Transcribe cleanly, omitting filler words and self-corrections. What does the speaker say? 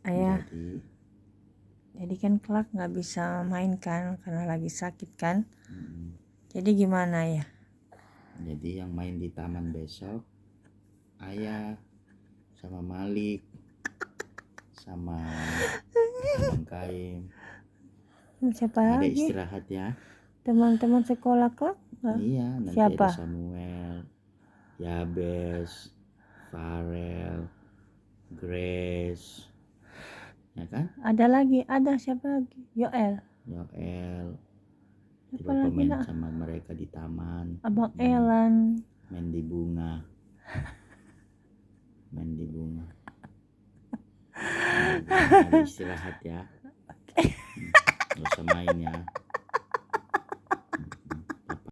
Ayah, Jadi kan kelak nggak bisa main kan karena lagi sakit kan. Jadi gimana ya? Jadi yang main di taman besok Ayah sama Malik sama Abang Kaim. Siapa Ada lagi? istirahat ya. Teman-teman sekolah kelak? Iya, nanti Siapa? ada Samuel, Yabes, Farel, Grace, ya kan? Ada siapa lagi? Yoel. Tiba Siapa lagi pemain nak? sama mereka di taman. Abang Elan. Main di bunga. Ada istirahat ya. Gak usah main ya.